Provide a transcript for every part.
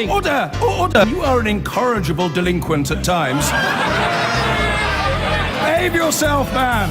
Order! Order! You are an incorrigible delinquent at times. Behave yourself, man!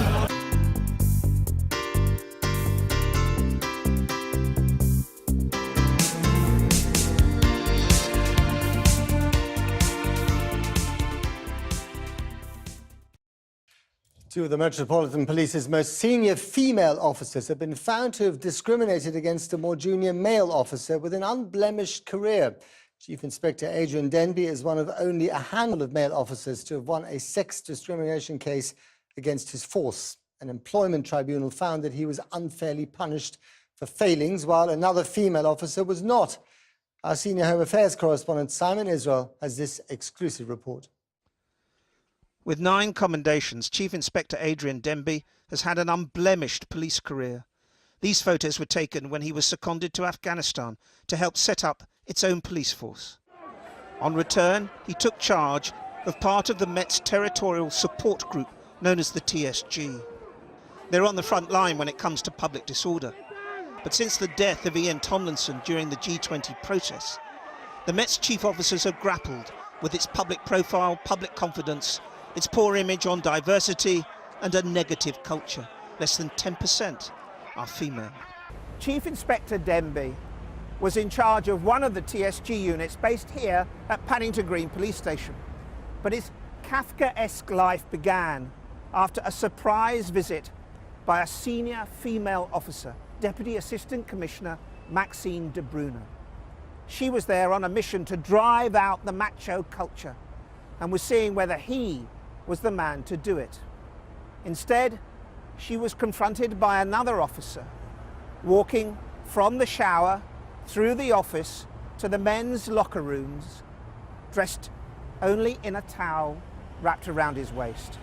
Two of the Metropolitan Police's most senior female officers have been found to have discriminated against a more junior male officer with an unblemished career. Chief Inspector Adrian Denby is one of only a handful of male officers to have won a sex discrimination case against his force. An employment tribunal found that he was unfairly punished for failings, while another female officer was not. Our senior Home Affairs correspondent Simon Israel has this exclusive report. With 9 commendations, Chief Inspector Adrian Denby has had an unblemished police career. These photos were taken when he was seconded to Afghanistan to help set up its own police force. On return, he took charge of part of the Met's territorial support group known as the TSG. They're on the front line when it comes to public disorder. But since the death of Ian Tomlinson during the G20 protests, the Met's chief officers have grappled with its public profile, public confidence, its poor image on diversity and a negative culture. Less than 10% are female. Chief Inspector Denby was in charge of one of the TSG units based here at Paddington Green Police Station. But his Kafkaesque life began after a surprise visit by a senior female officer, Deputy Assistant Commissioner Maxine de Bruyne. She was there on a mission to drive out the macho culture and was seeing whether he was the man to do it. Instead, she was confronted by another officer walking from the shower through the office to the men's locker rooms, dressed only in a towel wrapped around his waist.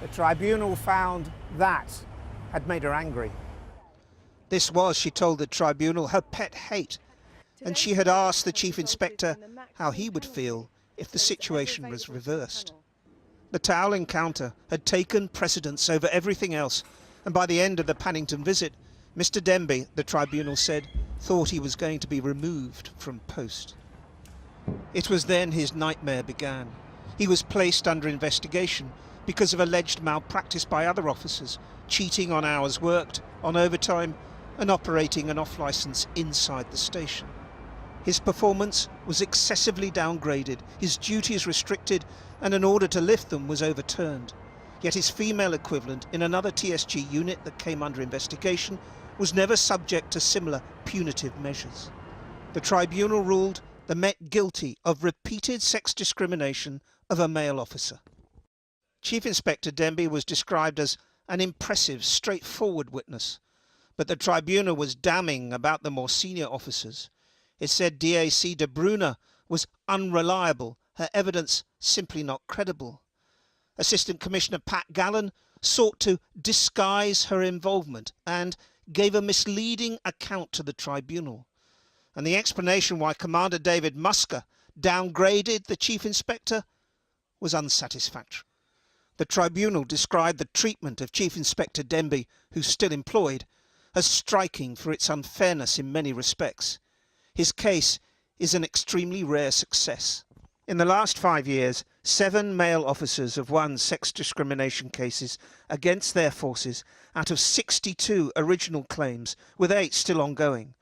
The tribunal found that had made her angry. This was, she told the tribunal, her pet hate, and she had asked the Chief Inspector how he would feel if the situation was reversed. The towel encounter had taken precedence over everything else, and by the end of the Paddington visit, Mr. Denby, the tribunal said, thought he was going to be removed from post. It was then his nightmare began. He was placed under investigation because of alleged malpractice by other officers, cheating on hours worked, on overtime, and operating an off-licence inside the station. His performance was excessively downgraded, his duties restricted, and an order to lift them was overturned. Yet his female equivalent in another TSG unit that came under investigation was never subject to similar punitive measures. The tribunal ruled the Met guilty of repeated sex discrimination of a male officer. Chief Inspector Denby was described as an impressive, straightforward witness, but the tribunal was damning about the more senior officers. It said DAC de Bruyne was unreliable, her evidence simply not credible. Assistant Commissioner Pat Gallen sought to disguise her involvement and gave a misleading account to the tribunal. And the explanation why Commander David Musker downgraded the Chief Inspector was unsatisfactory. The tribunal described the treatment of Chief Inspector Denby, who's still employed, as striking for its unfairness in many respects. His case is an extremely rare success. In the last 5 years, 7 male officers have won sex discrimination cases against their forces out of 62 original claims, with 8 still ongoing.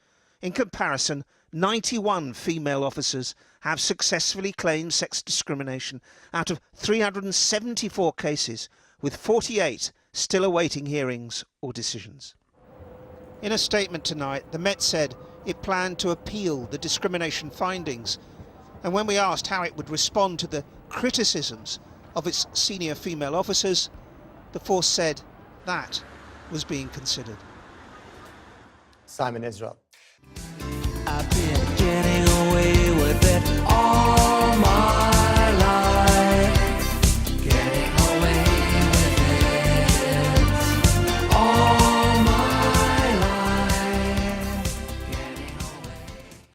In comparison, 91 female officers have successfully claimed sex discrimination out of 374 cases, with 48 still awaiting hearings or decisions. In a statement tonight, the Met said it planned to appeal the discrimination findings, and when we asked how it would respond to the criticisms of its senior female officers, the force said that was being considered. Simon Israel. I've been